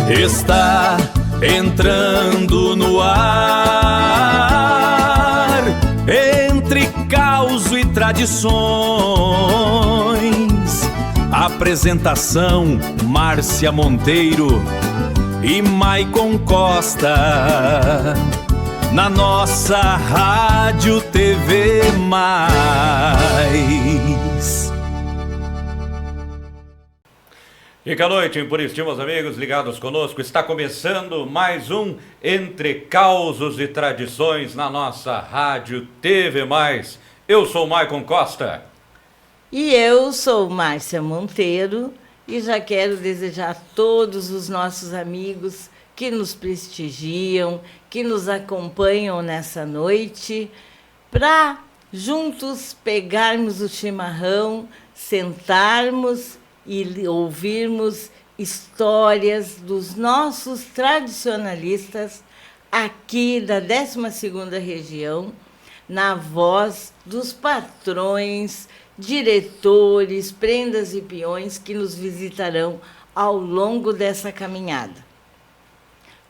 Está entrando no ar, entre caos e tradições. Apresentação: Márcia Monteiro e Maicon Costa, na nossa Rádio TV Mais. E que noite, puríssimos amigos ligados conosco. Está começando mais um Entre Causos e Tradições na nossa Rádio TV Mais. Eu sou Maicon Costa. E eu sou Márcia Monteiro e já quero desejar a todos os nossos amigos que nos prestigiam, que nos acompanham nessa noite, para juntos pegarmos o chimarrão, sentarmos e ouvirmos histórias dos nossos tradicionalistas aqui da 12ª região, na voz dos patrões, diretores, prendas e peões que nos visitarão ao longo dessa caminhada.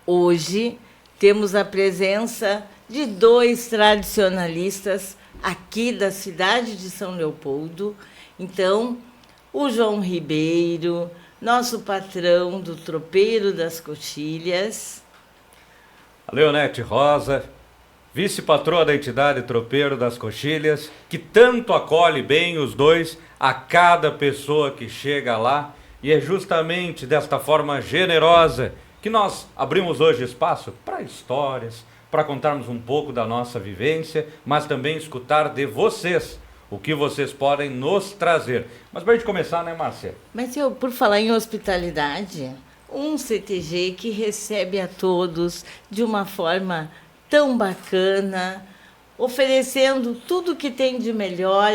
Hoje temos a presença de 2 tradicionalistas aqui da cidade de São Leopoldo. Então, o João Ribeiro, nosso patrão do Tropeiro das Coxilhas. A Leonete Rosa, vice-patroa da entidade Tropeiro das Coxilhas, que tanto acolhe bem os dois a cada pessoa que chega lá. E é justamente desta forma generosa que nós abrimos hoje espaço para histórias, para contarmos um pouco da nossa vivência, mas também escutar de vocês o que vocês podem nos trazer. Mas para a gente começar, né, Márcia? Mas por falar em hospitalidade, um CTG que recebe a todos de uma forma tão bacana, oferecendo tudo que tem de melhor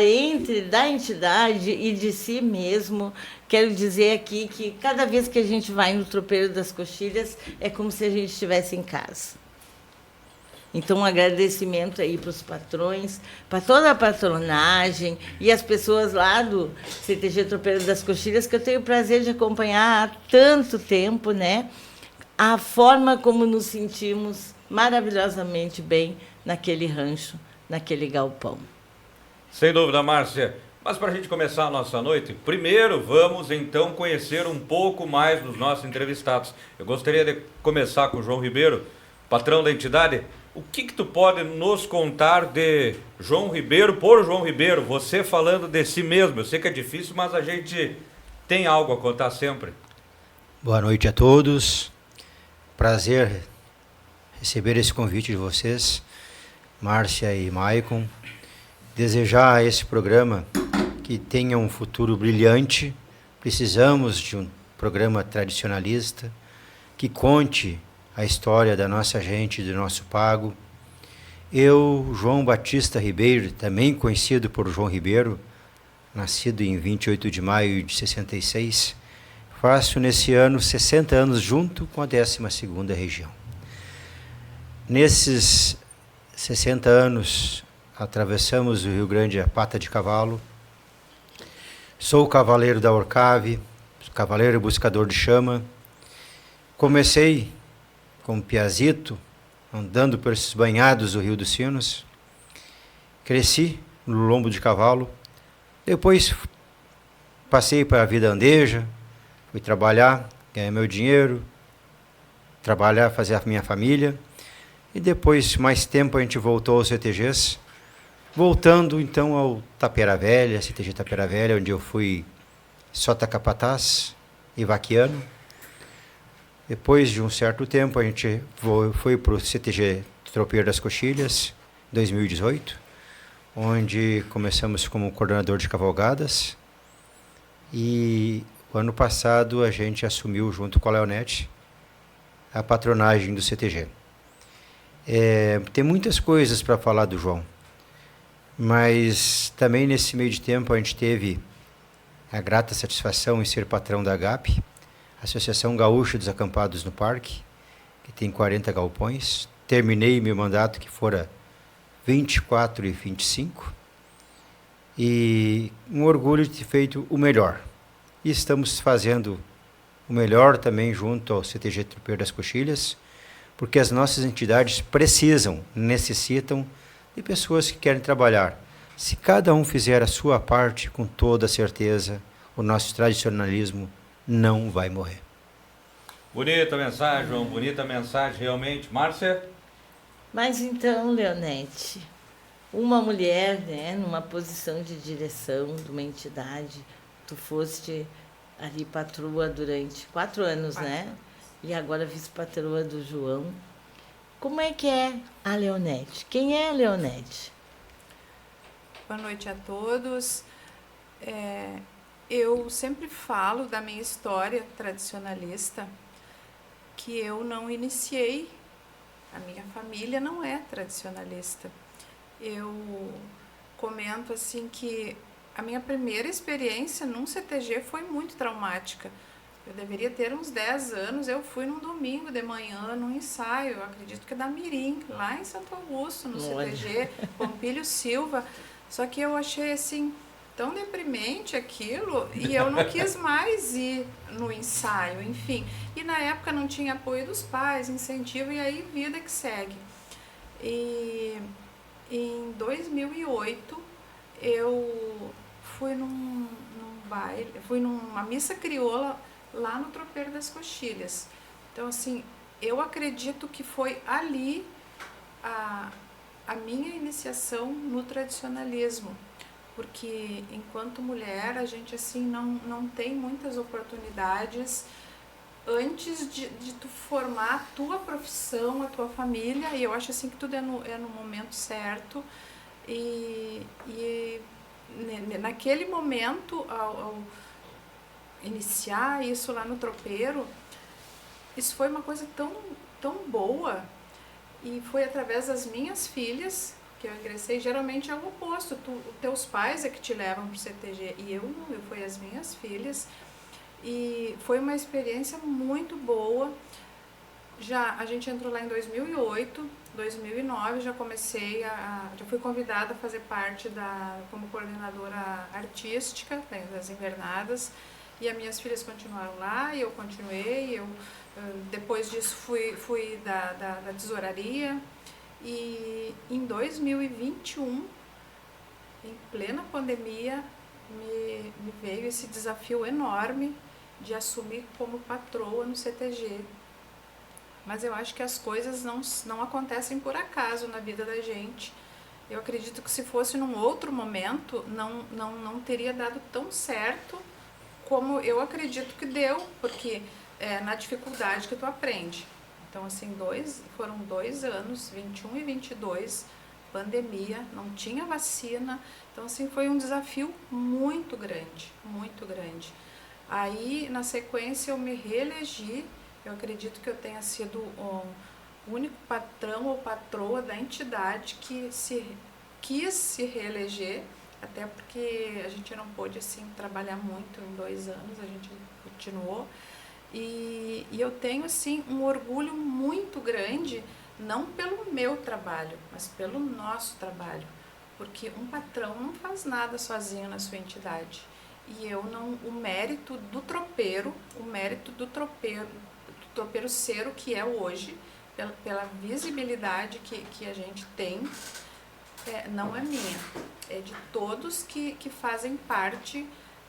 da entidade e de si mesmo. Quero dizer aqui que cada vez que a gente vai no Tropeiro das Coxilhas, é como se a gente estivesse em casa. Então, um agradecimento aí para os patrões, para toda a patronagem e as pessoas lá do CTG Tropeiro das Coxilhas, que eu tenho o prazer de acompanhar há tanto tempo, né? A forma como nos sentimos maravilhosamente bem naquele rancho, naquele galpão. Sem dúvida, Márcia. Mas para a gente começar a nossa noite, primeiro vamos então conhecer um pouco mais dos nossos entrevistados. Eu gostaria de começar com o João Ribeiro, patrão da entidade. O que tu pode nos contar de João Ribeiro por João Ribeiro? Você falando de si mesmo. Eu sei que é difícil, mas a gente tem algo a contar sempre. Boa noite a todos. Prazer receber esse convite de vocês, Márcia e Maicon. Desejar a esse programa que tenha um futuro brilhante. Precisamos de um programa tradicionalista que conte a história da nossa gente, do nosso pago. Eu, João Batista Ribeiro, também conhecido por João Ribeiro, nascido em 28 de maio de 66, faço nesse ano 60 anos junto com a 12ª região. Nesses 60 anos, atravessamos o Rio Grande a pata de cavalo. Sou cavaleiro da Orcave, cavaleiro buscador de chama. Comecei como piazito, andando por esses banhados do Rio dos Sinos. Cresci no lombo de cavalo. Depois passei para a vida andeja, fui trabalhar, ganhar meu dinheiro, trabalhar, fazer a minha família. E depois, mais tempo, a gente voltou aos CTGs, voltando então ao Tapera Velha, CTG Tapera Velha, onde eu fui sota capataz e vaquiano. Depois de um certo tempo, a gente foi para o CTG Tropeiro das Coxilhas, 2018, onde começamos como coordenador de cavalgadas. E o ano passado a gente assumiu, junto com a Leonete, a patronagem do CTG. Tem muitas coisas para falar do João, mas também nesse meio de tempo a gente teve a grata satisfação em ser patrão da AGAP, Associação Gaúcha dos Acampados no Parque, que tem 40 galpões. Terminei meu mandato, que fora 24 e 25, e um orgulho de ter feito o melhor. E estamos fazendo o melhor também junto ao CTG Tropeiro das Coxilhas, porque as nossas entidades precisam, necessitam de pessoas que querem trabalhar. Se cada um fizer a sua parte, com toda certeza, o nosso tradicionalismo não vai morrer. Bonita mensagem, João, bonita mensagem realmente. Márcia? Mas então, Leonete, uma mulher, né, numa posição de direção de uma entidade, tu foste ali patroa durante 4 anos, né? E agora vice-patroa do João. Como é que é a Leonete? Quem é a Leonete? Boa noite a todos. Eu sempre falo da minha história tradicionalista, que eu não iniciei, a minha família não é tradicionalista. Eu comento assim que a minha primeira experiência num CTG foi muito traumática. Eu deveria ter uns 10 anos, eu fui num domingo de manhã, num ensaio, eu acredito que é da Mirim, lá em Santo Augusto, no CTG, Pompílio Silva. Só que eu achei assim tão deprimente aquilo e eu não quis mais ir no ensaio, enfim. E na época não tinha apoio dos pais, incentivo, e aí vida que segue. E em 2008 eu fui num baile, fui numa missa crioula lá no Tropeiro das Coxilhas. Então assim, eu acredito que foi ali a minha iniciação no tradicionalismo, porque enquanto mulher a gente assim não tem muitas oportunidades antes de tu formar a tua profissão, a tua família, e eu acho assim que tudo é no momento certo, e naquele momento, ao iniciar isso lá no tropeiro, isso foi uma coisa tão boa, e foi através das minhas filhas que eu ingressei. Geralmente é o oposto, teus pais é que te levam para o CTG, e eu não, foi as minhas filhas, e foi uma experiência muito boa. A gente entrou lá em 2008, 2009 já comecei já fui convidada a fazer parte como coordenadora artística das invernadas, e as minhas filhas continuaram lá e eu continuei. Depois disso fui da tesouraria, e em 2021, em plena pandemia, me veio esse desafio enorme de assumir como patroa no CTG. Mas eu acho que as coisas não acontecem por acaso na vida da gente. Eu acredito que se fosse num outro momento, não teria dado tão certo como eu acredito que deu, porque é na dificuldade que tu aprende. Então, assim, foram 2 anos, 21 e 22, pandemia, não tinha vacina. Então, assim, foi um desafio muito grande, muito grande. Aí, na sequência, eu me reelegi. Eu acredito que eu tenha sido o único patrão ou patroa da entidade que quis se reeleger, até porque a gente não pôde assim trabalhar muito em 2 anos, a gente continuou. E eu tenho assim um orgulho muito grande, não pelo meu trabalho, mas pelo nosso trabalho, porque um patrão não faz nada sozinho na sua entidade. E o mérito do tropeiro ser o que é hoje, pela visibilidade que a gente tem, não é minha, é de todos que fazem parte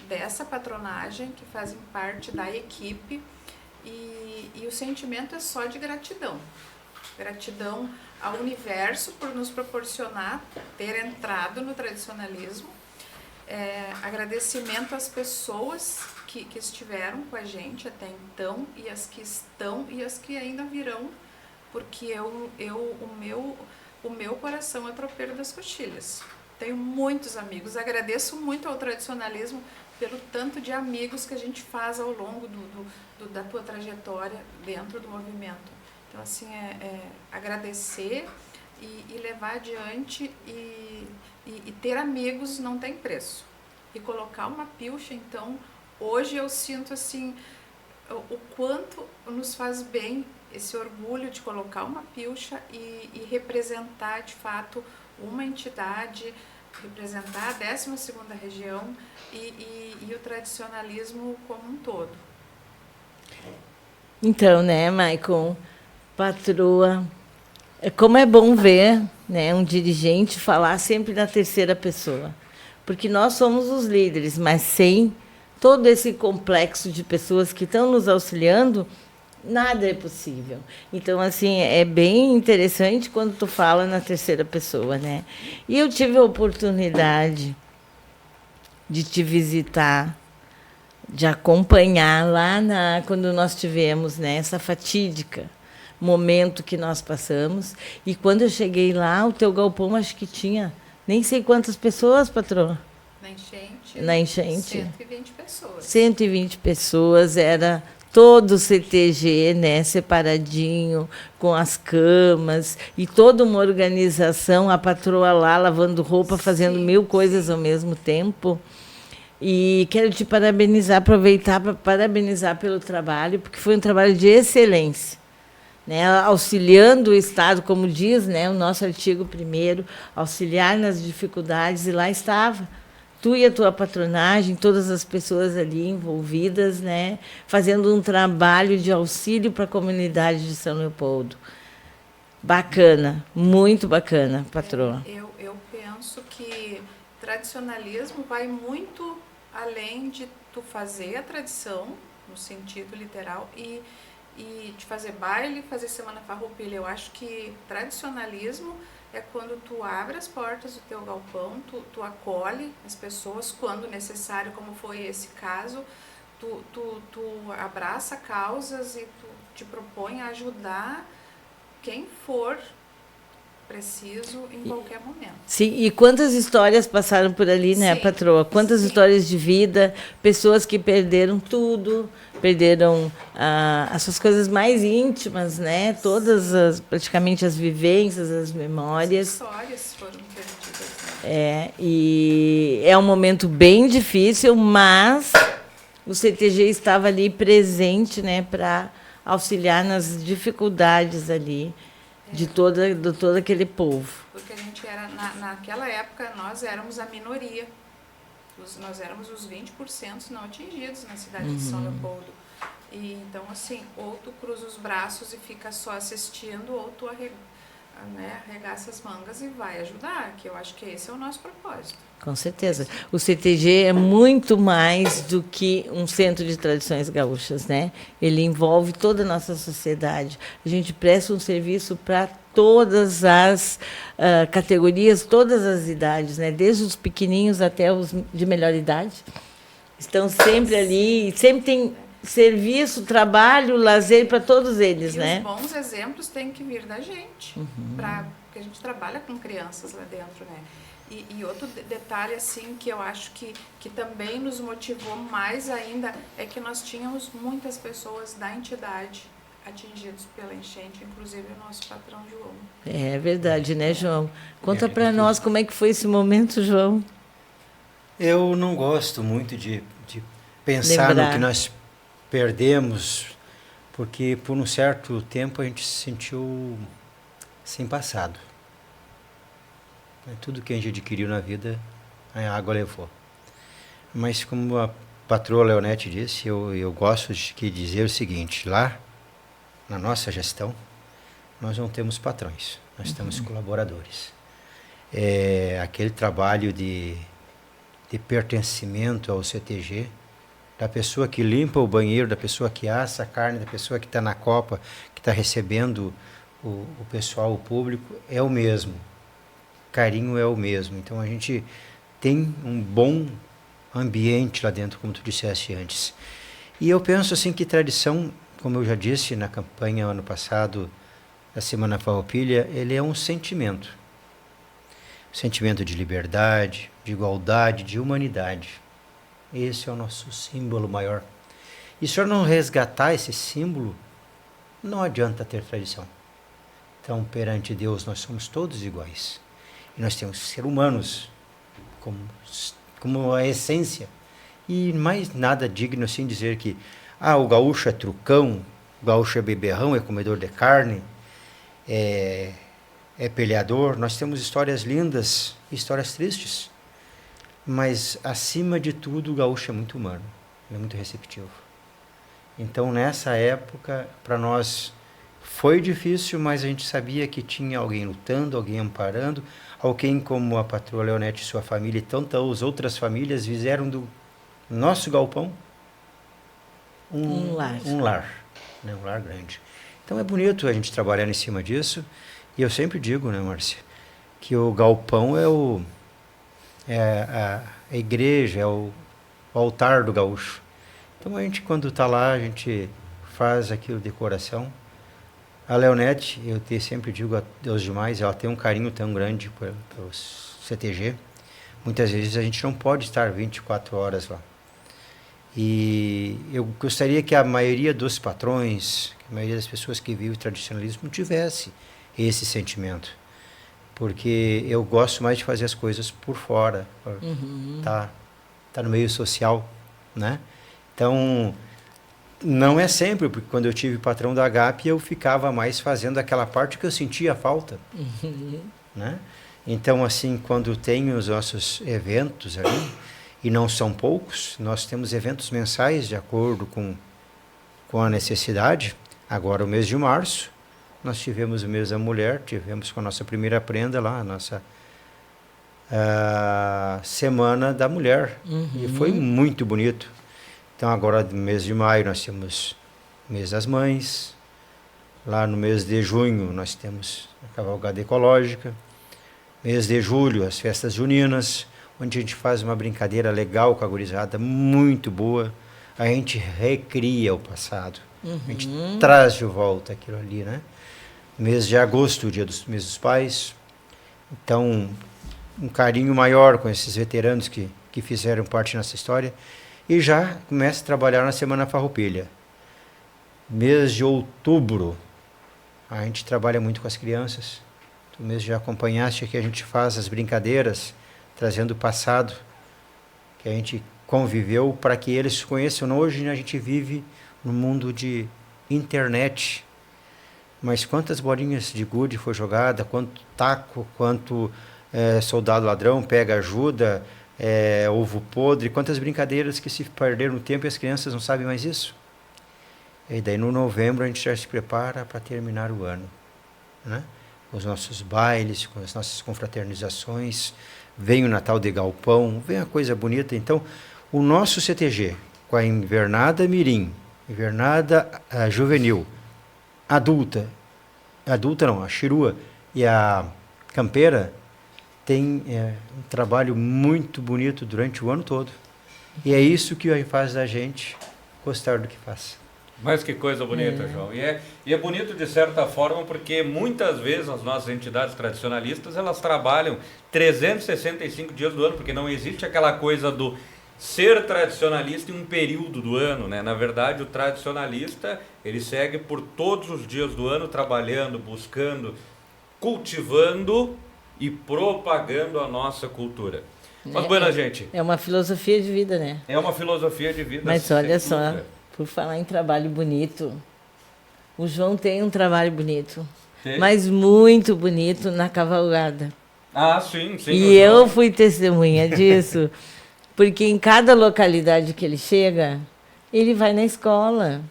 dessa patronagem, que fazem parte da equipe, e o sentimento é só de gratidão. Gratidão ao universo por nos proporcionar ter entrado no tradicionalismo, agradecimento às pessoas que estiveram com a gente até então, e as que estão e as que ainda virão, porque o meu coração é Tropeiro das Coxilhas. Tenho muitos amigos, agradeço muito ao tradicionalismo pelo tanto de amigos que a gente faz ao longo da tua trajetória dentro do movimento. Então, assim, agradecer e levar adiante, e ter amigos não tem preço. E colocar uma pilcha, então, hoje eu sinto assim o quanto nos faz bem esse orgulho de colocar uma pilcha e representar de fato uma entidade, representar a 12ª região e o tradicionalismo como um todo. Então, né, Maicon, patroa, como é bom ver, né, um dirigente falar sempre na terceira pessoa, porque nós somos os líderes, mas sem todo esse complexo de pessoas que estão nos auxiliando, nada é possível. Então, assim, é bem interessante quando tu fala na terceira pessoa, né? E eu tive a oportunidade de te visitar, de acompanhar lá quando nós tivemos, né, essa fatídica momento que nós passamos. E quando eu cheguei lá, o teu galpão acho que tinha nem sei quantas pessoas, patroa. Na enchente. 120 pessoas. 120 pessoas, era todo o CTG, né, separadinho, com as camas, e toda uma organização, a patroa lá lavando roupa, fazendo mil coisas ao mesmo tempo. E quero te parabenizar, aproveitar para parabenizar pelo trabalho, porque foi um trabalho de excelência, né? Auxiliando o Estado, como diz, né, o nosso artigo 1º, auxiliar nas dificuldades, e lá estava tu e a tua patronagem, todas as pessoas ali envolvidas, né, fazendo um trabalho de auxílio para a comunidade de São Leopoldo. Bacana, muito bacana, patroa. Eu penso que tradicionalismo vai muito além de tu fazer a tradição, no sentido literal, e de fazer baile, fazer semana farroupilha. Eu acho que tradicionalismo é quando tu abre as portas do teu galpão, tu acolhe as pessoas quando necessário, como foi esse caso, tu abraça causas e tu te propõe a ajudar quem for preciso em qualquer momento. Sim, e quantas histórias passaram por ali, né, patroa? Quantas histórias de vida, pessoas que perderam tudo, perderam as suas coisas mais íntimas, né? Todas praticamente as vivências, as memórias. As histórias foram perdidas. E é um momento bem difícil, mas o CTG estava ali presente, né, para auxiliar nas dificuldades ali de todo aquele povo. Porque a gente era, naquela época, nós éramos a minoria. Nós éramos os 20% não atingidos na cidade de São Leopoldo. E, então, assim, ou tu cruza os braços e fica só assistindo, ou tu arregaça as mangas e vai ajudar, que eu acho que esse é o nosso propósito. Com certeza. O CTG é muito mais do que um centro de tradições gaúchas, né? Ele envolve toda a nossa sociedade. A gente presta um serviço para todas as categorias, todas as idades, né? Desde os pequenininhos até os de melhor idade. Estão sempre ali, sempre tem serviço, trabalho, lazer para todos eles, né? Os bons exemplos têm que vir da gente, porque a gente trabalha com crianças lá dentro, né? E outro detalhe, assim, que eu acho que também nos motivou mais ainda é que nós tínhamos muitas pessoas da entidade atingidos pela enchente, inclusive o nosso patrão João. É verdade, né, João? Conta para nós como é que foi esse momento, João. Eu não gosto muito de pensar no que nós perdemos, porque por um certo tempo a gente se sentiu sem passado. Tudo que a gente adquiriu na vida, a água levou. Mas como a patroa Leonete disse, eu gosto de dizer o seguinte: lá, na nossa gestão, nós não temos patrões, nós temos colaboradores. Aquele trabalho de pertencimento ao CTG, da pessoa que limpa o banheiro, da pessoa que assa a carne, da pessoa que está na copa, que está recebendo o pessoal, o público, é o mesmo. Carinho é o mesmo. Então a gente tem um bom ambiente lá dentro, como tu disseste antes. E eu penso assim que tradição, como eu já disse na campanha ano passado da Semana Farroupilha, ele é um sentimento. Sentimento de liberdade, de igualdade, de humanidade. Esse é o nosso símbolo maior. E se eu não resgatar esse símbolo, não adianta ter tradição. Então, perante Deus, nós somos todos iguais. E nós temos que ser humanos, como a essência. E mais nada digno assim dizer que o gaúcho é trucão, o gaúcho é beberrão, é comedor de carne, é peleador. Nós temos histórias lindas, histórias tristes. Mas, acima de tudo, o gaúcho é muito humano, ele é muito receptivo. Então, nessa época, para nós foi difícil, mas a gente sabia que tinha alguém lutando, alguém amparando, alguém como a patroa Leonete e sua família e tantas outras famílias fizeram do nosso galpão Um lar. um lar, né? Um lar grande. Então é bonito a gente trabalhar em cima disso. E eu sempre digo, né, Márcia, que o galpão é a igreja, é o altar do gaúcho. Então a gente, quando está lá, a gente faz aquilo de coração. A Leonete, sempre digo aos demais, ela tem um carinho tão grande pelo CTG. Muitas vezes a gente não pode estar 24 horas lá. E eu gostaria que a maioria dos patrões, a maioria das pessoas que vivem o tradicionalismo tivesse esse sentimento. Porque eu gosto mais de fazer as coisas por fora, tá no meio social, né? Então, não é sempre, porque quando eu tive patrão da HAP, eu ficava mais fazendo aquela parte que eu sentia falta, né? Então, assim, quando tem os nossos eventos ali, e não são poucos, nós temos eventos mensais de acordo com a necessidade. Agora, o mês de março, nós tivemos o mês da mulher, tivemos com a nossa primeira prenda lá, a nossa Semana da Mulher, e foi muito bonito. Então, agora, no mês de maio, nós temos o mês das mães. Lá no mês de junho, nós temos a cavalgada ecológica. Mês de julho, as festas juninas, onde a gente faz uma brincadeira legal com a gurizada, muito boa. A gente recria o passado. A gente traz de volta aquilo ali, né? Mês de agosto, o dia mês dos pais. Então, um carinho maior com esses veteranos que fizeram parte nessa história. E já começa a trabalhar na Semana Farroupilha. Mês de outubro, a gente trabalha muito com as crianças. Tu mesmo já acompanhaste que a gente faz as brincadeiras, trazendo o passado, que a gente conviveu para que eles conheçam. Hoje a gente vive no mundo de internet, mas quantas bolinhas de gude foi jogada, quanto taco, quanto soldado ladrão, pega ajuda, ovo podre, quantas brincadeiras que se perderam no tempo e as crianças não sabem mais isso. E daí no novembro a gente já se prepara para terminar o ano, né? Com os nossos bailes, com as nossas confraternizações, vem o Natal de Galpão, vem a coisa bonita. Então, o nosso CTG, com a invernada mirim, invernada juvenil, adulta não, a chirua e a campeira, tem um trabalho muito bonito durante o ano todo. E é isso que faz a gente gostar do que faz. Mas que coisa bonita, João. E é bonito de certa forma porque muitas vezes as nossas entidades tradicionalistas, elas trabalham 365 dias do ano, porque não existe aquela coisa do ser tradicionalista em um período do ano, né? Na verdade, o tradicionalista, ele segue por todos os dias do ano trabalhando, buscando, cultivando e propagando a nossa cultura. Mas, boa, gente. É uma filosofia de vida, né? É uma filosofia de vida. Mas olha só, por falar em trabalho bonito, o João tem um trabalho bonito, mas muito bonito na cavalgada. Ah, sim, sim. E eu fui testemunha disso, porque em cada localidade que ele chega, ele vai na escola.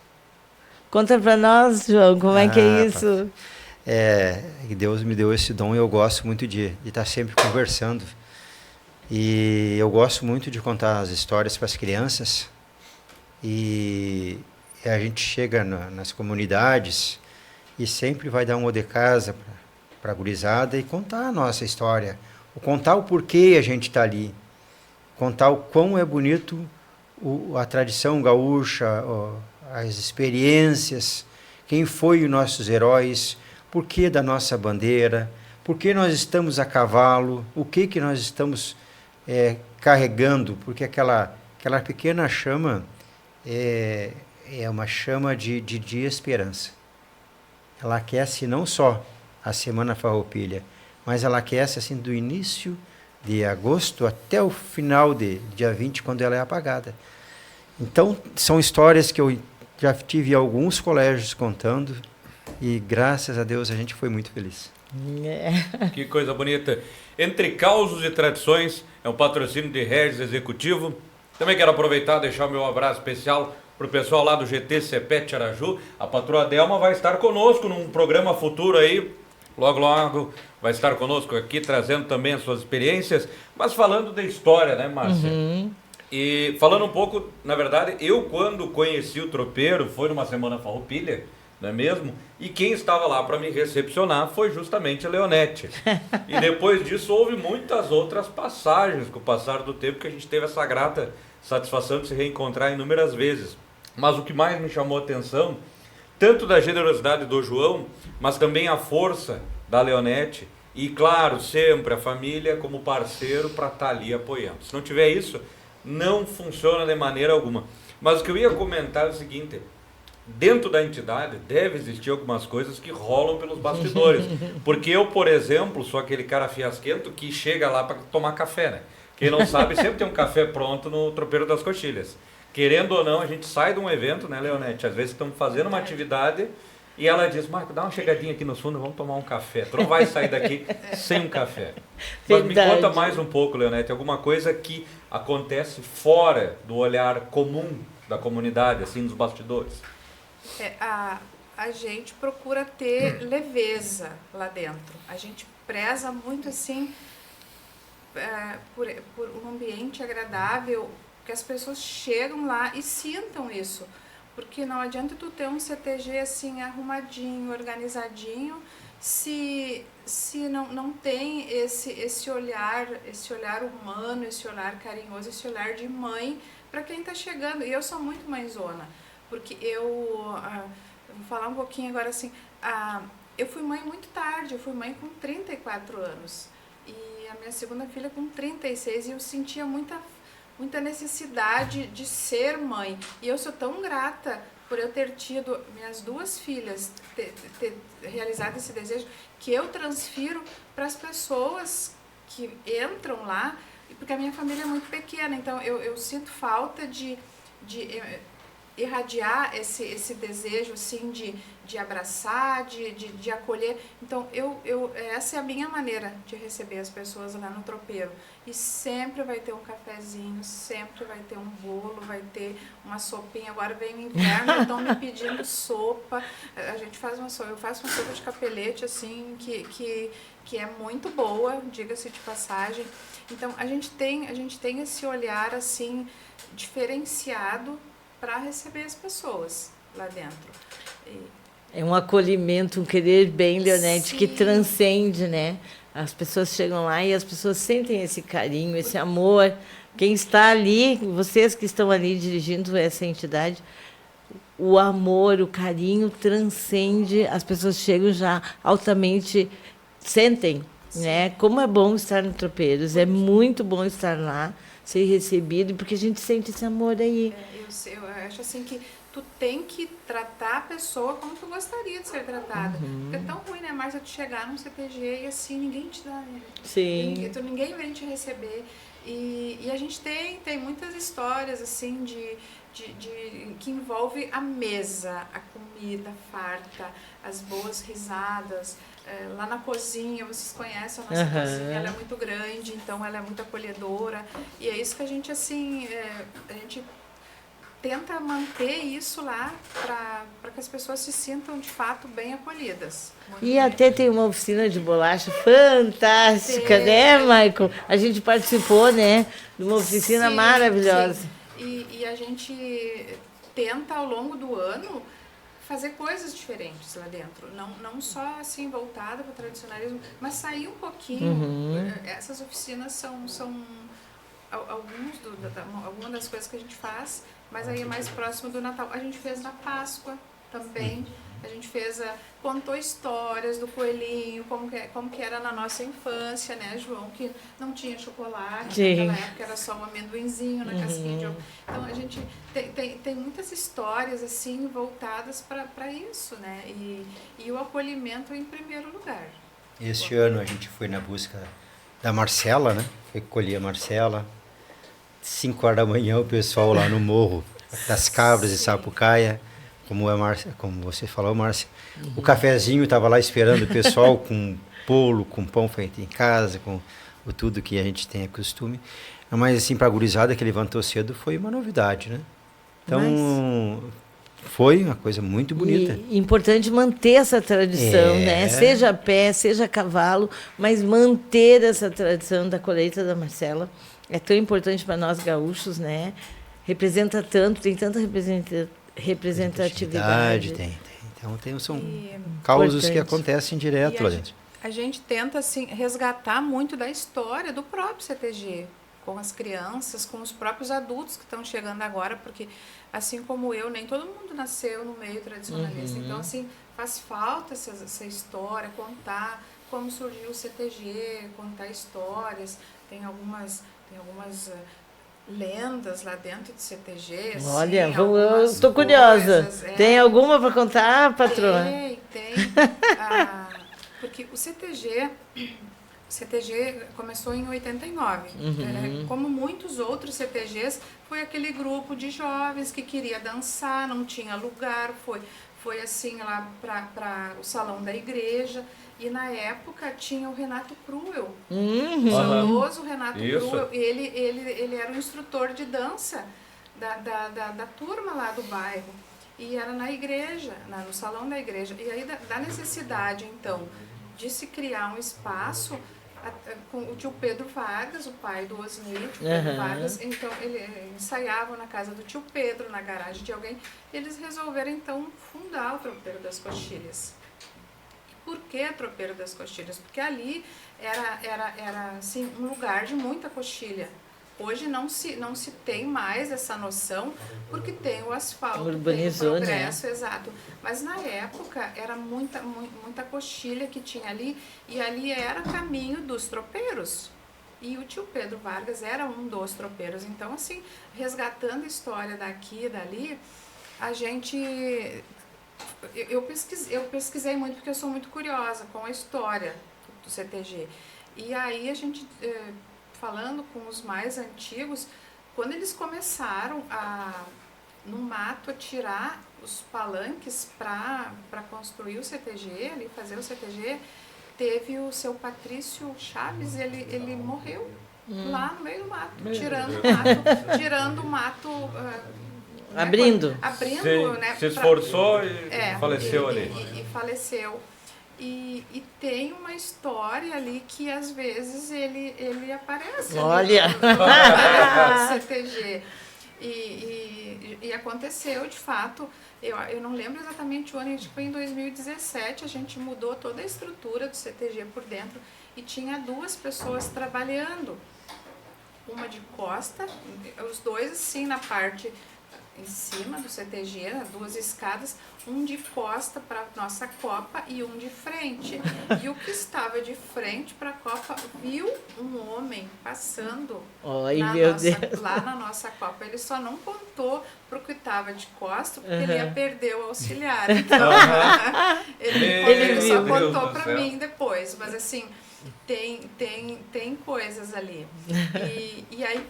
Conta para nós, João, como é que é isso? Deus me deu esse dom e eu gosto muito de estar sempre conversando. E eu gosto muito de contar as histórias para as crianças. E a gente chega nas comunidades e sempre vai dar um de casa para a gurizada e contar a nossa história. Contar o porquê a gente está ali. Contar o quão é bonito a tradição gaúcha, as experiências, quem foi os nossos heróis, por que da nossa bandeira, por que nós estamos a cavalo, o que nós estamos carregando, porque aquela pequena chama é uma chama de esperança. Ela aquece não só a Semana Farroupilha, mas ela aquece assim do início de agosto até o final de dia 20, quando ela é apagada. Então, são histórias que eu já tive alguns colégios contando e, graças a Deus, a gente foi muito feliz. Que coisa bonita. Entre Causos e Tradições, é um patrocínio de Regis Executivo. Também quero aproveitar e deixar o meu abraço especial para o pessoal lá do GT Cepete Araju. A patroa Delma vai estar conosco num programa futuro aí, logo, logo vai estar conosco aqui, trazendo também as suas experiências, mas falando da história, né, Márcia? E falando um pouco, na verdade, eu quando conheci o tropeiro, foi numa Semana Farroupilha, não é mesmo? E quem estava lá para me recepcionar foi justamente a Leonete. E depois disso houve muitas outras passagens com o passar do tempo, que a gente teve essa grata satisfação de se reencontrar inúmeras vezes. Mas o que mais me chamou a atenção, tanto da generosidade do João, mas também a força da Leonete, e claro, sempre a família como parceiro para estar ali apoiando. Se não tiver isso, não funciona de maneira alguma. Mas o que eu ia comentar é o seguinte: dentro da entidade deve existir algumas coisas que rolam pelos bastidores. Porque eu, por exemplo, sou aquele cara fiasquento que chega lá para tomar café, né? Quem não sabe, sempre tem um café pronto no Tropeiro das Coxilhas. Querendo ou não, a gente sai de um evento, né, Leonete? Às vezes estamos fazendo uma atividade e ela diz: Marco, dá uma chegadinha aqui no fundo, vamos tomar um café. Tu não vai sair daqui sem um café. Mas me conta mais um pouco, Leonete, alguma coisa que acontece fora do olhar comum da comunidade, assim, dos bastidores. A gente procura ter leveza lá dentro. A gente preza muito assim por um ambiente agradável, que as pessoas chegam lá e sintam isso. Porque não adianta tu ter um CTG assim arrumadinho, organizadinho, se não tem esse olhar humano, esse olhar carinhoso, esse olhar de mãe para quem está chegando. E eu sou muito mãezona. Porque eu vou falar um pouquinho agora assim, eu fui mãe muito tarde, eu fui mãe com 34 anos e a minha segunda filha com 36 e eu sentia muita necessidade de ser mãe. E eu sou tão grata por eu ter tido minhas duas filhas, ter realizado esse desejo, que eu transfiro para as pessoas que entram lá, porque a minha família é muito pequena, então eu sinto falta de irradiar esse desejo assim de abraçar, de acolher. Então essa é a minha maneira de receber as pessoas lá no tropeiro. E sempre vai ter um cafezinho, sempre vai ter um bolo, vai ter uma sopinha. Agora vem o inverno, estão me pedindo sopa. A gente faz eu faço uma sopa de capelete assim que é muito boa, diga-se de passagem. Então a gente tem esse olhar assim diferenciado para receber as pessoas lá dentro. É um acolhimento, um querer bem, Leonete, Sim. que transcende, né? As pessoas chegam lá e as pessoas sentem esse carinho, esse amor. Quem está ali, vocês que estão ali dirigindo essa entidade, o amor, o carinho transcende, as pessoas chegam já altamente, sentem, né? Como é bom estar no Tropeiros, é muito bom estar lá, ser recebido, porque a gente sente esse amor aí. Eu acho assim que tu tem que tratar a pessoa como tu gostaria de ser tratada. Porque é tão ruim, né, Márcia, tu chegar num CTG e assim, ninguém te dá, né? Sim. Ninguém vem te receber. E a gente tem muitas histórias assim que envolve a mesa, a comida farta, as boas risadas. Lá na cozinha, vocês conhecem a nossa cozinha, ela é muito grande, então ela é muito acolhedora. E é isso que a gente assim, a gente tenta manter isso lá para que as pessoas se sintam de fato bem acolhidas. E até tem uma oficina de bolacha fantástica, né, Michael? A gente participou, né, de uma oficina maravilhosa. Sim. E a gente tenta ao longo do ano fazer coisas diferentes lá dentro, não só assim voltada para o tradicionalismo, mas sair um pouquinho. Essas oficinas são algumas das coisas que a gente faz, mas aí é mais próximo do Natal. A gente fez na Páscoa também, a gente contou histórias do coelhinho, como que era na nossa infância, né, João, que não tinha chocolate, naquela época era só um amendoinzinho na casquinha de ovo. Então a gente tem muitas histórias assim voltadas para isso, né, e o acolhimento em primeiro lugar. Este ano a gente foi na busca da Marcela, né, foi colher a Marcela. 5 horas da manhã o pessoal lá no Morro das Cabras de Sapucaia, como você falou, Márcia, o cafezinho estava lá esperando o pessoal com bolo, com pão feito em casa, com tudo que a gente tem a costume. Mas assim, para a gurizada que levantou cedo foi uma novidade, né? Então, foi uma coisa muito bonita. E importante manter essa tradição, né? Seja a pé, seja a cavalo, mas manter essa tradição da colheita da Marcela é tão importante para nós gaúchos, né? Representa tanto, tem tanta representatividade. Tem. Então, são causas que importante. acontecem direto lá dentro. A gente tenta assim, resgatar muito da história do próprio CTG, com as crianças, com os próprios adultos que estão chegando agora, porque assim como eu, nem todo mundo nasceu no meio tradicionalista. Então, assim, faz falta essa história, contar como surgiu o CTG, contar histórias. Tem algumas lendas lá dentro do CTG. Assim, Olha, eu estou curiosa. Tem alguma para contar, patroa? Tem. Porque o CTG começou em 89. Como muitos outros CTGs, foi aquele grupo de jovens que queria dançar, não tinha lugar, foi assim lá para o salão da igreja. E na época tinha o Renato Cruel, o saudoso Renato Cruel. E ele era o instrutor de dança da turma lá do bairro. E era na igreja, no salão da igreja. E aí da necessidade, então, de se criar um espaço com o tio Pedro Vargas, o pai do Osney, o tio Pedro Vargas. Então, ele ensaiava na casa do tio Pedro, na garagem de alguém. E eles resolveram, então, fundar o Tropeiro das Coxilhas. Por que Tropeiro das Coxilhas? Porque ali era assim, um lugar de muita coxilha. Hoje não se tem mais essa noção, porque tem o asfalto, urbanizou, tem o progresso, né? exato. Mas na época era muita coxilha que tinha ali, e ali era caminho dos tropeiros. E o tio Pedro Vargas era um dos tropeiros. Então, assim, resgatando a história daqui e dali, a gente... Eu pesquisei muito porque eu sou muito curiosa com a história do CTG. E aí a gente, falando com os mais antigos, quando eles começaram no mato, a tirar os palanques para construir o CTG, ali, fazer o CTG, teve o seu Patrício Chaves, ele morreu lá no meio do mato, tirando o mato... Abrindo, né? Se esforçou e faleceu ali. E faleceu. E tem uma história ali que às vezes ele aparece. Olha! No CTG. E aconteceu, de fato, eu não lembro exatamente o ano, acho que foi em 2017, a gente mudou toda a estrutura do CTG por dentro e tinha 2 pessoas trabalhando. Uma de costa, os dois assim na parte... em cima do CTG, 2 escadas, um de costa para nossa copa e um de frente. E o que estava de frente para a copa viu um homem passando lá na nossa copa. Ele só não contou para o que estava de costa, porque ele ia perder o auxiliar. Então, ele só contou para mim depois. Mas assim... Tem coisas ali. E aí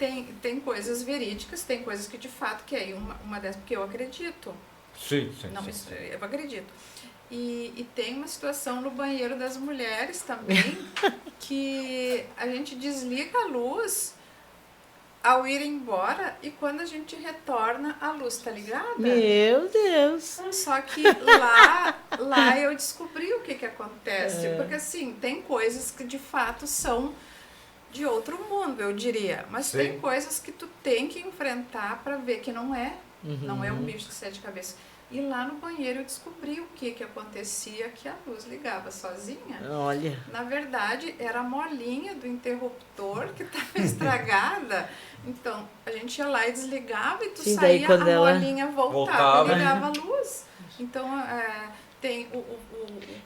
tem coisas verídicas, tem coisas que de fato, que aí uma dessas, porque eu acredito. Sim. Eu acredito. E tem uma situação no banheiro das mulheres também, que a gente desliga a luz ao ir embora e quando a gente retorna, a luz está ligada. Meu Deus! Só que lá eu descobri o que acontece. Porque assim, tem coisas que de fato são de outro mundo, eu diria. Mas tem coisas que tu tem que enfrentar para ver que não é. Não é um bicho de 7 cabeças. E lá no banheiro eu descobri o que acontecia, que a luz ligava sozinha. Olha. Na verdade, era a molinha do interruptor que estava estragada. Então, a gente ia lá e desligava e tu saía, a molinha voltava e ligava a luz. Então, tem o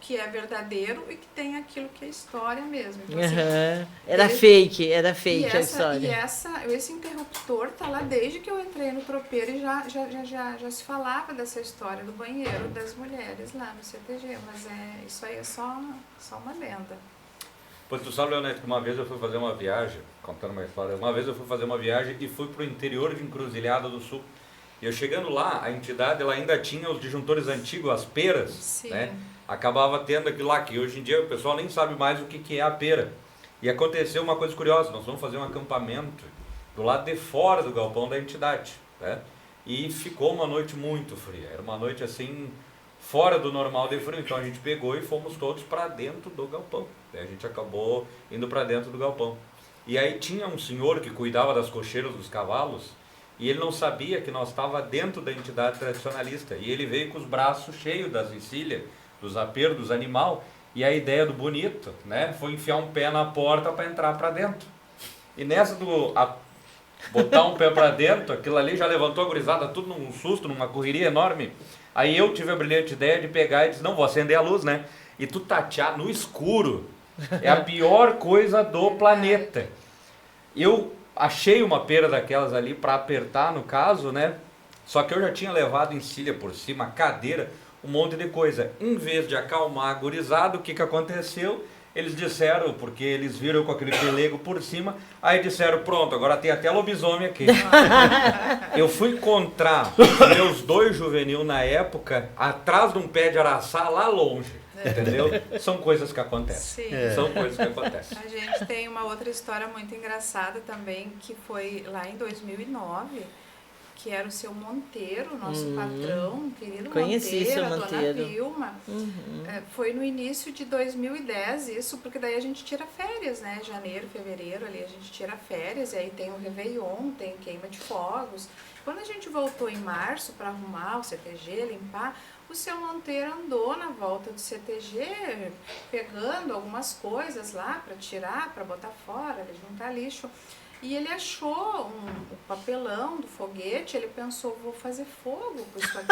que é verdadeiro e que tem aquilo que é história mesmo. Então, assim, era fake a história. E esse interruptor tá lá desde que eu entrei no tropeiro e já se falava dessa história do banheiro das mulheres lá no CTG, mas isso aí é só uma lenda. Pois tu sabe, Leonete, que uma vez eu fui fazer uma viagem, contando uma história, e fui pro interior de Encruzilhada do Sul. E eu chegando lá, a entidade ela ainda tinha os disjuntores antigos, as peras, Sim. né? Acabava tendo aquilo lá, que hoje em dia o pessoal nem sabe mais o que é a pera. E aconteceu uma coisa curiosa, nós vamos fazer um acampamento do lado de fora do galpão da entidade, né? e ficou uma noite muito fria. Era uma noite assim, fora do normal de frio. Então a gente pegou e fomos todos para dentro do galpão. Daí a gente acabou indo para dentro do galpão. E aí tinha um senhor que cuidava das cocheiras dos cavalos e ele não sabia que nós estava dentro da entidade tradicionalista. E ele veio com os braços cheios das encilhas, dos aperos, dos animal. E a ideia do bonito, né, foi enfiar um pé na porta para entrar para dentro. E nessa botar um pé para dentro, aquilo ali já levantou a gurizada, tudo num susto, numa correria enorme. Aí eu tive a brilhante ideia de pegar e disse, não, vou acender a luz, né? E tu tatear no escuro é a pior coisa do planeta. Eu achei uma pera daquelas ali para apertar, no caso, né? Só que eu já tinha levado encilha por cima, cadeira, um monte de coisa. Em vez de acalmar a gurizada, o que aconteceu? Eles disseram, porque eles viram com aquele pelego por cima, aí disseram, pronto, agora tem até lobisomem aqui. Eu fui encontrar os meus 2 juvenil na época, atrás de um pé de araçá, lá longe. Entendeu? São coisas que acontecem. Sim. São coisas que acontecem. A gente tem uma outra história muito engraçada também, que foi lá em 2009, que era o seu Monteiro, nosso patrão, querido Conheci Monteiro, seu a Monteiro. dona Vilma. Foi no início de 2010 isso, porque daí a gente tira férias, né? Janeiro, fevereiro, ali a gente tira férias, e aí tem o Réveillon, tem queima de fogos. Quando a gente voltou em março para arrumar o CTG, limpar, o seu Monteiro andou na volta do CTG, pegando algumas coisas lá para tirar, para botar fora, juntar lixo. E ele achou o papelão do foguete, ele pensou, vou fazer fogo com isso aqui.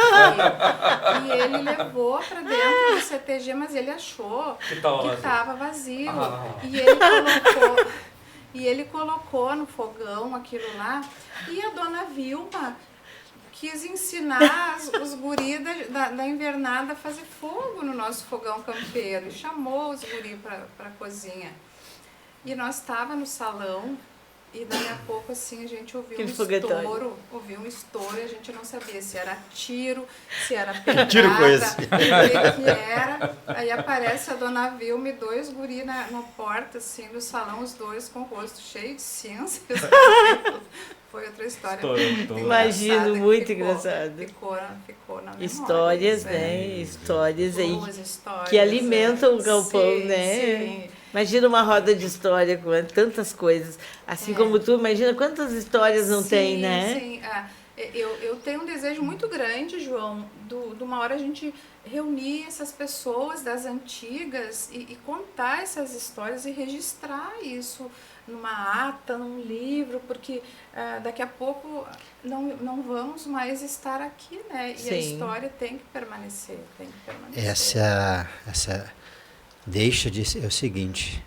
E ele levou para dentro do CTG, mas ele achou que estava vazio. E ele colocou no fogão aquilo lá. E a dona Vilma quis ensinar os guris da invernada a fazer fogo no nosso fogão campeiro. E chamou os guris para a cozinha. E nós estávamos no salão. E daí a pouco, assim, a gente ouviu um estouro, e a gente não sabia se era tiro, se era pedrada, Tiro com esse. o que era. Aí aparece a dona Vilma e 2 guris na porta, assim, do salão, os 2 com o rosto cheio de cinza. Foi outra história. Imagino, muito engraçado. Ficou na memória. Histórias, né? Histórias aí Boas histórias, que alimentam o galpão, sim, né? Sim. Imagina uma roda de história com tantas coisas. Assim como tu, imagina quantas histórias não tem, né? Sim, eu tenho um desejo muito grande, João, de uma hora a gente reunir essas pessoas das antigas e contar essas histórias e registrar isso numa ata, num livro, porque daqui a pouco não vamos mais estar aqui, né? E a história tem que permanecer, Essa deixa de ser o seguinte,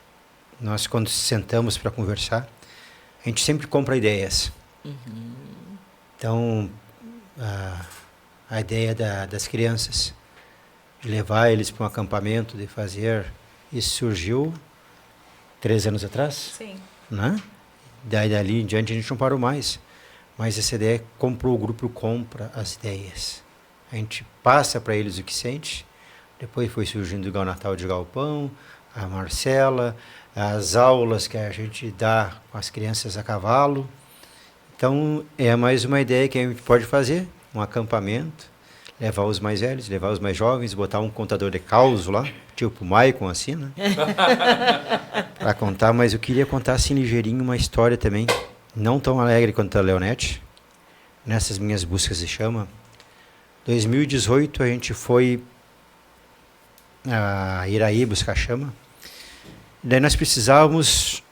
nós quando sentamos para conversar, a gente sempre compra ideias. Então, a ideia das crianças, de levar eles para um acampamento, de fazer, isso surgiu 3 anos atrás. Sim. Né? Daí dali em diante a gente não parou mais. Mas essa ideia, o grupo compra as ideias. A gente passa para eles o que sente. Depois foi surgindo o Natal de Galpão, a Marcela, as aulas que a gente dá com as crianças a cavalo. Então, é mais uma ideia que a gente pode fazer, um acampamento, levar os mais velhos, levar os mais jovens, botar um contador de caos lá, tipo o Maicon, assim, né? Para contar, mas eu queria contar assim ligeirinho uma história também, não tão alegre quanto a Leonete, nessas minhas buscas de chama. 2018 a gente foi a Iraí buscar chama. Daí nós precisávamos,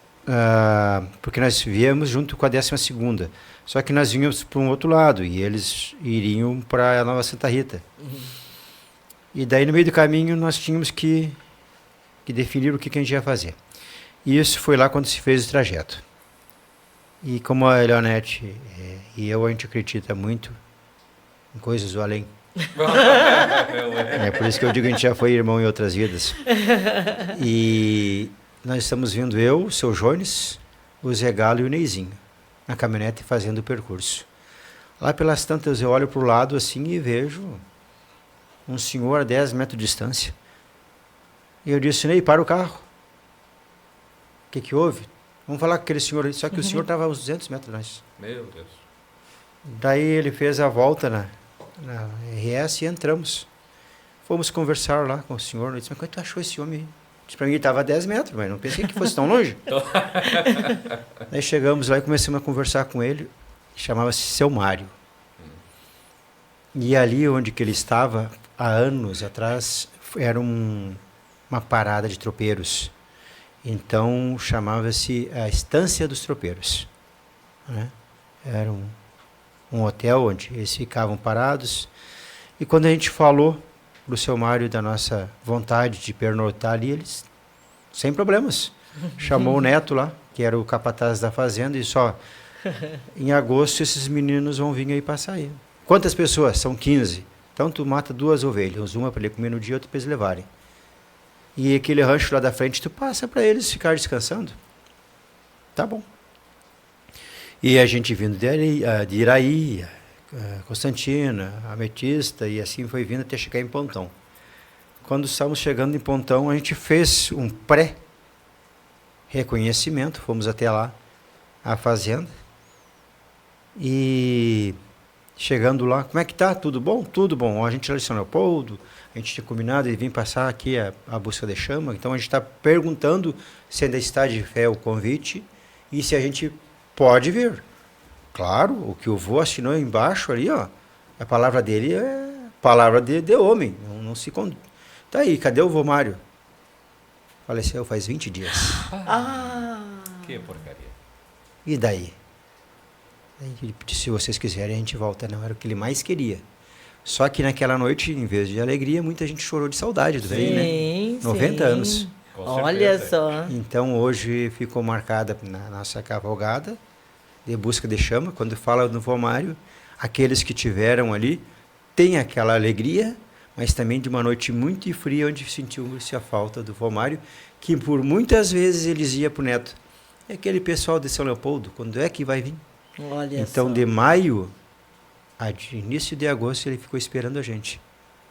porque nós viemos junto com a 12ª, só que nós vínhamos para um outro lado e eles iriam para a Nova Santa Rita. E daí no meio do caminho nós tínhamos que definir o que a gente ia fazer. E isso foi lá quando se fez o trajeto. E como a Leonete e eu, a gente acredita muito em coisas do além. É por isso que eu digo que a gente já foi irmão em outras vidas. E nós estamos vindo eu, o seu Jones, o Zé Galo e o Neizinho na caminhonete fazendo o percurso. Lá pelas tantas eu olho para o lado assim e vejo um senhor a 10 metros de distância. E eu disse, Ney, para o carro. O que houve? Vamos falar com aquele senhor ali. Só que o senhor estava a uns 200 metros de nós. Meu Deus. Daí ele fez a volta na RS e entramos. Fomos conversar lá com o senhor. Ele disse, mas quando tu achou esse homem? Disse para mim que estava a 10 metros, mas não pensei que fosse tão longe. Daí chegamos lá e começamos a conversar com ele. Chamava-se Seu Mário. E ali onde que ele estava, há anos atrás, era uma parada de tropeiros. Então chamava-se a Estância dos Tropeiros. Né? Era um hotel onde eles ficavam parados. E quando a gente falou para o Seu Mário da nossa vontade de pernoitar ali, eles, sem problemas, chamou o neto lá, que era o capataz da fazenda, e só, em agosto esses meninos vão vir aí passar aí. Quantas pessoas? São 15. Então tu mata 2 ovelhas, uma para ele comer no dia, outra para eles levarem. E aquele rancho lá da frente, tu passa para eles ficar descansando. Tá bom. E a gente vindo de Iraí, Constantina, Ametista, e assim foi vindo até chegar em Pontão. Quando estávamos chegando em Pontão, a gente fez um pré-reconhecimento, fomos até lá, a fazenda, e chegando lá, como é que tá? Tudo bom? Tudo bom. A gente lá de São Leopoldo, a gente tinha combinado de vir passar aqui a busca de chama, então a gente está perguntando se ainda está de fé o convite e se a gente pode vir. Claro, o que o vô assinou embaixo ali, ó, a palavra dele é palavra de homem, não se... Tá aí, cadê o vô Mário? Faleceu faz 20 dias. Que porcaria. E daí? Se vocês quiserem, a gente volta. Não era o que ele mais queria. Só que naquela noite, em vez de alegria, muita gente chorou de saudade do velho, né? 90 anos. Com Olha certeza. só. Então hoje ficou marcada na nossa cavalgada de busca de chama. Quando fala do vô Mário, aqueles que tiveram ali têm aquela alegria, mas também de uma noite muito fria, onde sentiu-se a falta do vô Mário, que por muitas vezes eles iam para o neto. É aquele pessoal de São Leopoldo, quando é que vai vir? Olha Então, só. de maio a de início de agosto, ele ficou esperando a gente.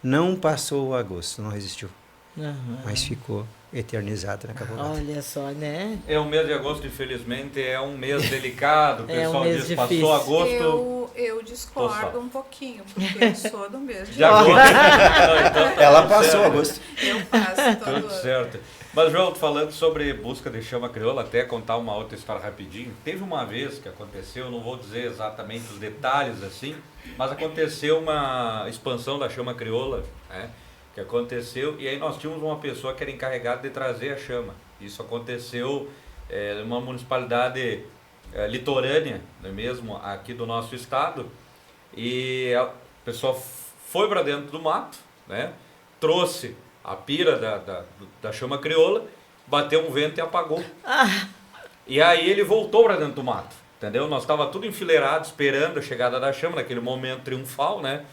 Não passou o agosto, não resistiu, Aham. mas ficou eternizado na cavalgada. Olha só, né? É o mês de agosto, infelizmente, é um mês delicado. O É um pessoal mês diz, difícil. passou agosto... Eu discordo um pouquinho, porque eu sou do mês de De agosto. Não, então tá Ela tudo passou certo. agosto. Eu faço todo Tudo ano. certo. Mas, João, falando sobre busca de chama crioula, até contar uma outra história rapidinho. Teve uma vez que aconteceu, não vou dizer exatamente os detalhes assim, mas aconteceu uma expansão da chama crioula, né? Que aconteceu, e aí nós tínhamos uma pessoa que era encarregada de trazer a chama. Isso aconteceu numa municipalidade litorânea, não é mesmo, aqui do nosso estado, e a pessoa foi para dentro do mato, né? Trouxe a pira da chama crioula, bateu um vento e apagou. E aí ele voltou para dentro do mato, entendeu? Nós estava tudo enfileirado, esperando a chegada da chama, naquele momento triunfal, né?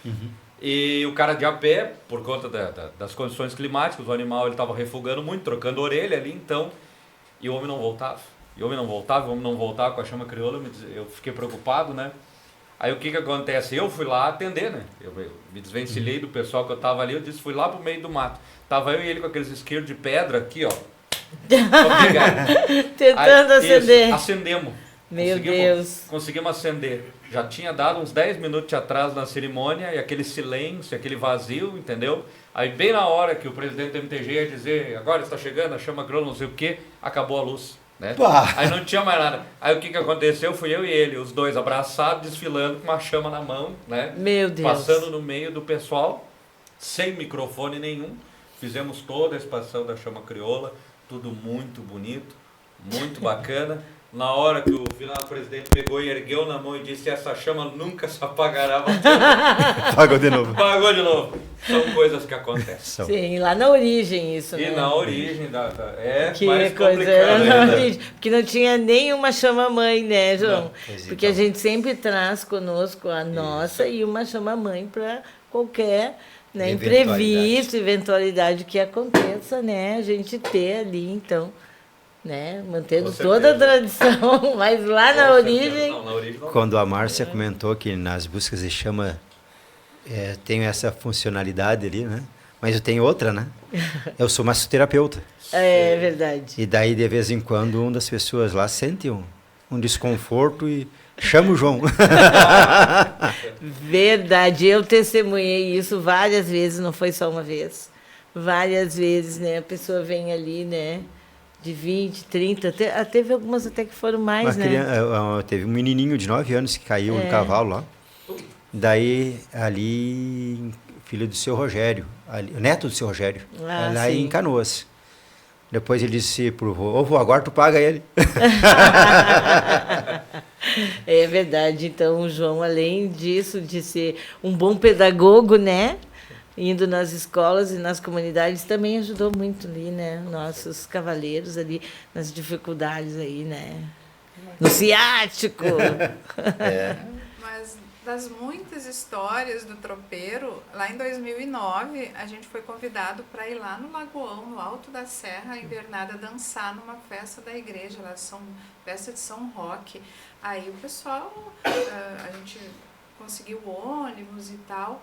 E o cara de a pé, por conta das condições climáticas, o animal ele estava refugando muito, trocando orelha ali, então, e o homem não voltava. E o homem não voltava com a chama crioula, eu fiquei preocupado, né? Aí o que acontece? Eu fui lá atender, né? Eu me desvencilhei do pessoal que eu tava ali, eu disse, fui lá pro meio do mato. Tava eu e ele com aqueles isqueiros de pedra aqui, ó. Pra pegar. Tentando acender. Isso, acendemos. Meu Deus. Conseguimos acender. Já tinha dado uns 10 minutos de atraso na cerimônia, e aquele silêncio, aquele vazio, entendeu? Aí bem na hora que o presidente do MTG ia dizer, agora está chegando a chama crioula, não sei o que, acabou a luz. Né? Aí não tinha mais nada. Aí o que aconteceu? Fui eu e ele, os dois abraçados, desfilando com uma chama na mão, né? Meu Deus. Passando no meio do pessoal, sem microfone nenhum. Fizemos toda a expansão da chama crioula, tudo muito bonito, muito bacana. Na hora que o finado presidente pegou e ergueu na mão e disse, essa chama nunca se apagará. Apagou de novo. Apagou de novo. São coisas que acontecem. Sim, lá na origem isso, E né? na origem Que mais coisa, complicado era na ainda. origem, porque não tinha nenhuma chama-mãe, né, João? Pois Porque a então. gente sempre traz conosco a nossa e uma chama-mãe para qualquer, né, imprevisto, eventualidade que aconteça, né? A gente ter ali, então, né? Mantendo Com toda a certeza. tradição, mas lá na Com origem... certeza. Não, na origem não. Quando a Márcia comentou que nas buscas de chama tem essa funcionalidade ali, né? Mas eu tenho outra, né? Eu sou massoterapeuta. É verdade. E daí, de vez em quando, uma das pessoas lá sente um desconforto e Chama o João. Verdade, eu testemunhei isso várias vezes, não foi só uma vez. Várias vezes, né? A pessoa vem ali, né? De 20, 30, teve algumas até que foram mais, né? Teve um menininho de 9 anos que caiu no cavalo lá. Daí, ali, filho do seu Rogério, neto do seu Rogério, lá sim. em Canoas. Depois ele disse pro vô, agora tu paga ele. É verdade. Então, o João, além disso, de ser um bom pedagogo, né? Indo nas escolas e nas comunidades, também ajudou muito ali, né? Nossos cavaleiros ali, nas dificuldades aí, né? No ciático. Mas das muitas histórias do tropeiro, lá em 2009, a gente foi convidado para ir lá no Lagoão, no Alto da Serra, em Bernarda, dançar numa festa da igreja, lá festa de São Roque. Aí o pessoal, a gente conseguiu ônibus e tal,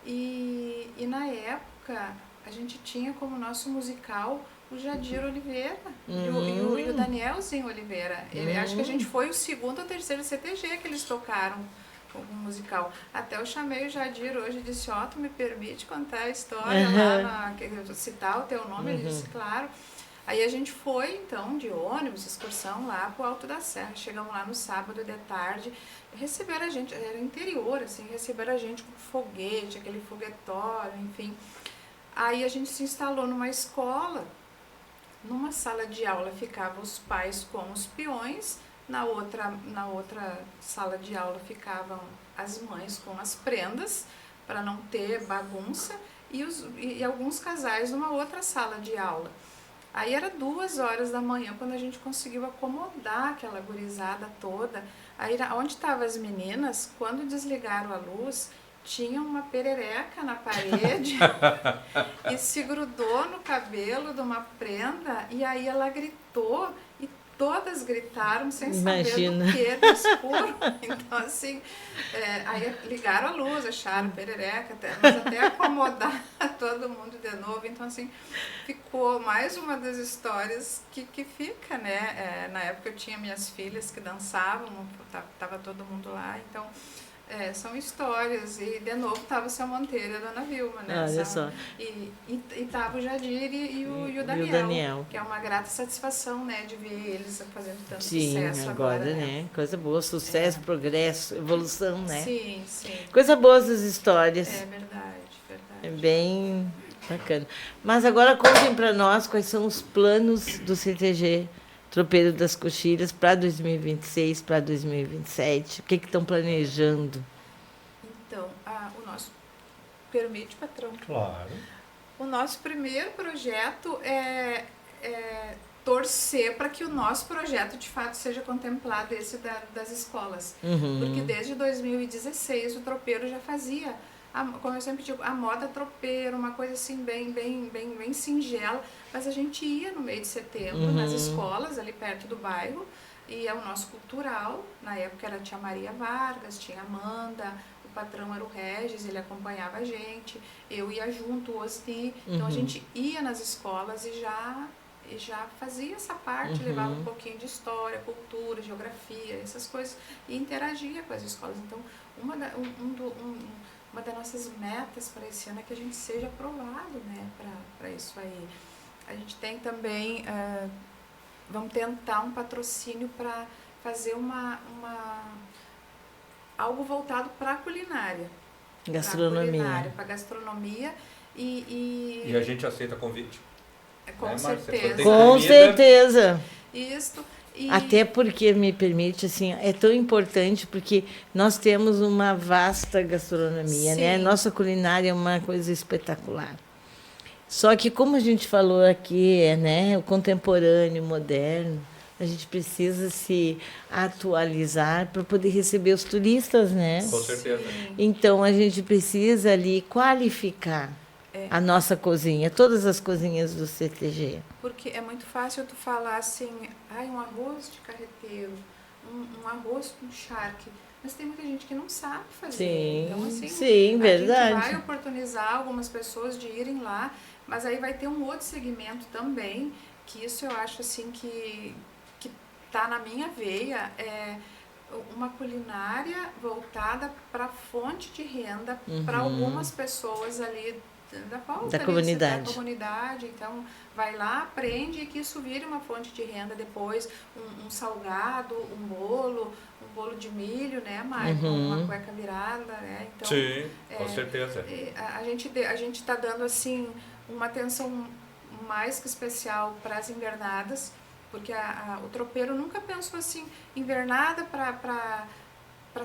e na época a gente tinha como nosso musical o Jadir Oliveira e o Danielzinho Oliveira. Acho que a gente foi o segundo ou terceiro CTG que eles tocaram o musical. Até eu chamei o Jadir hoje e disse, tu me permite contar a história lá, citar o teu nome? Ele disse, claro. Aí a gente foi, então, de ônibus, excursão lá pro Alto da Serra. Chegamos lá no sábado de tarde, receberam a gente, era interior, assim, receberam a gente com foguete, aquele foguetório, enfim. Aí a gente se instalou numa escola, numa sala de aula ficavam os pais com os peões, na outra sala de aula ficavam as mães com as prendas, para não ter bagunça, e alguns casais numa outra sala de aula. Aí era 2h da manhã quando a gente conseguiu acomodar aquela gurizada toda. Aí onde estavam as meninas, quando desligaram a luz, tinha uma perereca na parede e se grudou no cabelo de uma prenda, e aí ela gritou e todas gritaram sem saber do que, no escuro. Então, assim, aí ligaram a luz, acharam perereca, mas até acomodar todo mundo de novo. Então, assim, ficou mais uma das histórias que fica, né? Na época eu tinha minhas filhas que dançavam, tava todo mundo lá, então... são histórias, e de novo estava o seu Monteiro e a Dona Vilma, né? Olha só. E tava o Jadir e o Daniel, que é uma grata satisfação, né, de ver eles fazendo tanto sucesso agora, né? Coisa boa, sucesso, progresso, evolução, né? Sim, sim. Coisa boa essas histórias. É verdade, verdade. É bem bacana. Mas agora contem para nós quais são os planos do CTG Tropeiro das Coxilhas para 2026, para 2027? O que estão planejando? Então, o nosso... Permite, patrão? Claro. O nosso primeiro projeto é torcer para que o nosso projeto, de fato, seja contemplado, esse das escolas. Porque desde 2016 o tropeiro já fazia, como eu sempre digo, a moda tropeiro, uma coisa assim bem singela, mas a gente ia no mês de setembro nas escolas ali perto do bairro, e é o nosso cultural. Na época era a tia Maria Vargas, tinha Amanda, o patrão era o Regis, ele acompanhava a gente, eu ia junto, o Osni, então a gente ia nas escolas e já fazia essa parte, levava um pouquinho de história, cultura, geografia, essas coisas, e interagia com as escolas. Então, uma das nossas metas para esse ano é que a gente seja aprovado, né, para isso aí. A gente tem também, vamos tentar um patrocínio para fazer algo voltado para a culinária. Gastronomia. Para gastronomia E a gente aceita convite. Com certeza. Com certeza. Isso. Até porque, me permite, assim, é tão importante porque nós temos uma vasta gastronomia, né? Nossa culinária é uma coisa espetacular. Só que, como a gente falou aqui, né, o contemporâneo, moderno, a gente precisa se atualizar para poder receber os turistas, né? Com certeza. Então, a gente precisa ali qualificar a nossa cozinha, todas as cozinhas do CTG. Porque é muito fácil tu falar assim, um arroz de carreteiro, um arroz com charque, mas tem muita gente que não sabe fazer. Sim, então, assim, sim, verdade. A gente vai oportunizar algumas pessoas de irem lá, mas aí vai ter um outro segmento também, que isso eu acho assim que tá na minha veia, uma culinária voltada para fonte de renda para algumas pessoas ali da comunidade. Então, vai lá, aprende, e que isso vire uma fonte de renda depois, um salgado, um bolo de milho, né, Maicon? Uma cueca virada, né? Então, sim, com certeza. A gente está dando, assim, uma atenção mais que especial para as invernadas, porque o tropeiro nunca pensou assim, invernada para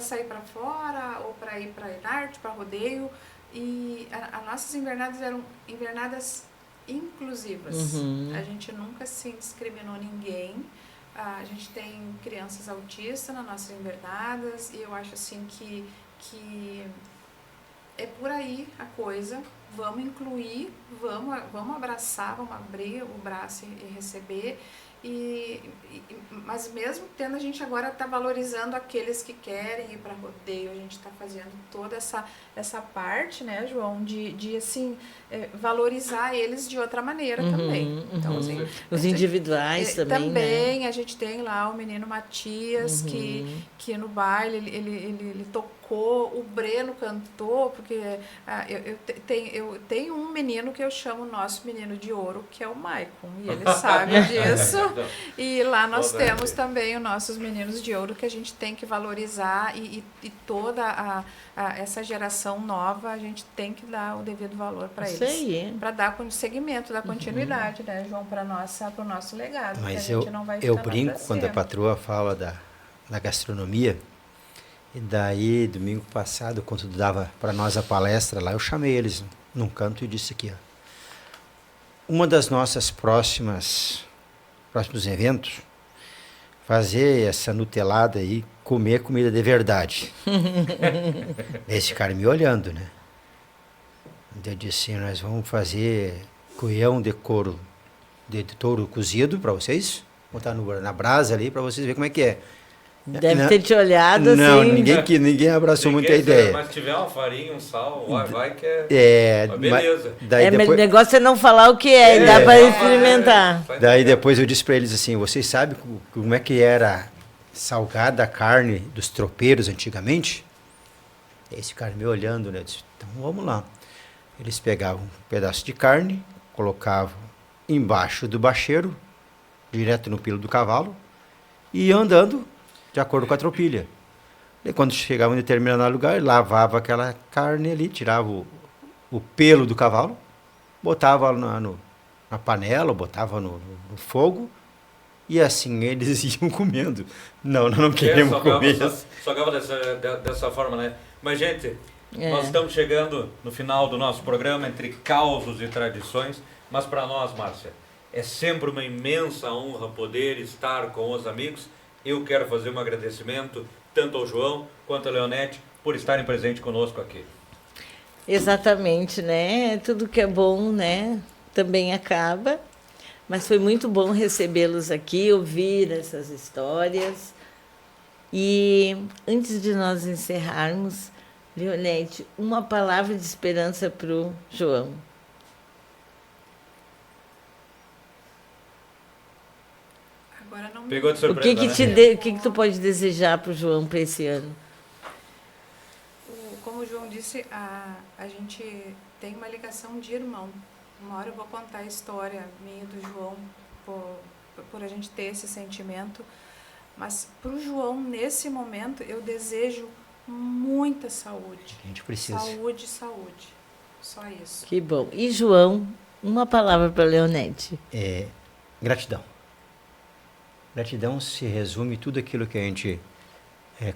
sair para fora, ou para ir para Enarte, para rodeio. E as nossas invernadas eram invernadas inclusivas. A gente nunca assim discriminou ninguém. A gente tem crianças autistas nas nossas invernadas, e eu acho assim que é por aí a coisa. Vamos incluir, vamos abraçar, vamos abrir o braço e receber. Mas mesmo tendo, a gente agora está valorizando aqueles que querem ir para rodeio. A gente está fazendo toda essa parte, né, João, de assim, valorizar eles de outra maneira também. Então, assim, os individuais também, também, né? A gente tem lá o menino Matias, que no baile ele tocou, o Breno cantou, porque eu tenho um menino que eu chamo nosso menino de ouro, que é o Maicon, e ele sabe disso. E lá nós temos também os nossos meninos de ouro, que a gente tem que valorizar, e toda essa geração nova, a gente tem que dar o devido valor para eles. Para dar segmento, dar continuidade, né, João, para o nosso legado. Mas que a gente não vai eu brinco quando a patroa fala da gastronomia. E daí, domingo passado, quando dava para nós a palestra lá, eu chamei eles num canto e disse aqui, ó, uma das nossas próximos eventos, fazer essa nutelada aí, comer comida de verdade. Eles ficaram me olhando, né? Eu disse, nós vamos fazer coião de couro de touro cozido para vocês, botar na brasa ali para vocês verem como é que é. Deve ter te olhado não, assim. Ninguém abraçou muita ideia. Mas se tiver uma farinha, um sal, vai que é beleza. Mas o negócio é não falar o que é, dá para experimentar. Daí depois eu disse para eles assim, vocês sabem como é que era salgada a carne dos tropeiros antigamente? Eles ficaram me olhando, né? Eu disse, então vamos lá. Eles pegavam um pedaço de carne, colocavam embaixo do bacheiro, direto no pelo do cavalo, e iam andando de acordo com a tropilha. E quando chegava em determinado lugar, lavava aquela carne ali, tirava o pelo do cavalo, botava na panela, botava no fogo, e assim eles iam comendo. Não, nós não queremos comer isso. Só dessa forma, né? Mas, gente, nós estamos chegando no final do nosso programa, entre causos e tradições, mas para nós, Márcia, é sempre uma imensa honra poder estar com os amigos. Eu quero fazer um agradecimento tanto ao João quanto a Leonete por estarem presentes conosco aqui. Exatamente, né? Tudo que é bom, né, também acaba. Mas foi muito bom recebê-los aqui, ouvir essas histórias. E antes de nós encerrarmos, Leonete, uma palavra de esperança para o João. Pegou de surpresa, o que tu pode desejar para o João para esse ano? Como o João disse, a gente tem uma ligação de irmão. Uma hora eu vou contar a história minha e do João, por a gente ter esse sentimento. Mas para o João, nesse momento, eu desejo muita saúde. A gente precisa. Saúde. Só isso. Que bom. E João, uma palavra para Leonete. Gratidão. Gratidão se resume tudo aquilo que a gente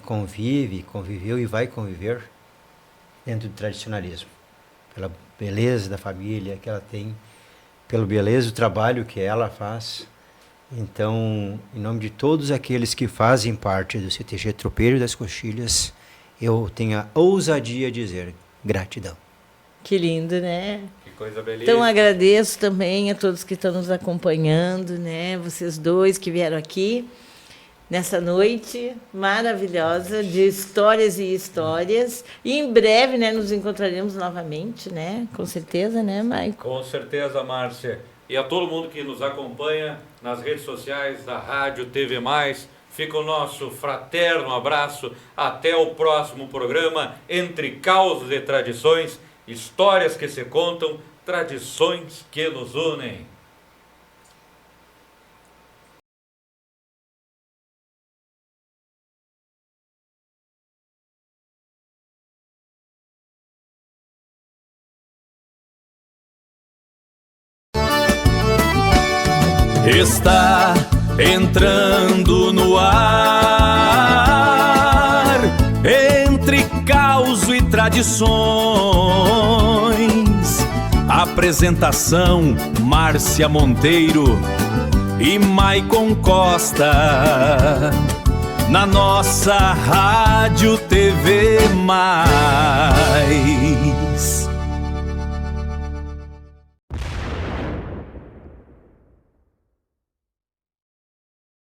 conviveu e vai conviver dentro do tradicionalismo. Pela beleza da família que ela tem, pelo beleza do trabalho que ela faz. Então, em nome de todos aqueles que fazem parte do CTG Tropeiro das Coxilhas, eu tenho a ousadia de dizer gratidão. Que lindo, né? Que coisa belíssima. Então, agradeço também a todos que estão nos acompanhando, né? Vocês dois que vieram aqui nessa noite maravilhosa de histórias e histórias. E em breve, né, nos encontraremos novamente, né? Com certeza, né, Maicon? Com certeza, Márcia. E a todo mundo que nos acompanha nas redes sociais da Rádio TV+, Fica o nosso fraterno abraço. Até o próximo programa Entre Causos e Tradições, histórias que se contam, tradições que nos unem. Está entrando no ar, Entre Caos e Tradições. Apresentação: Márcia Monteiro e Maicon Costa. Na nossa Rádio TV Mais.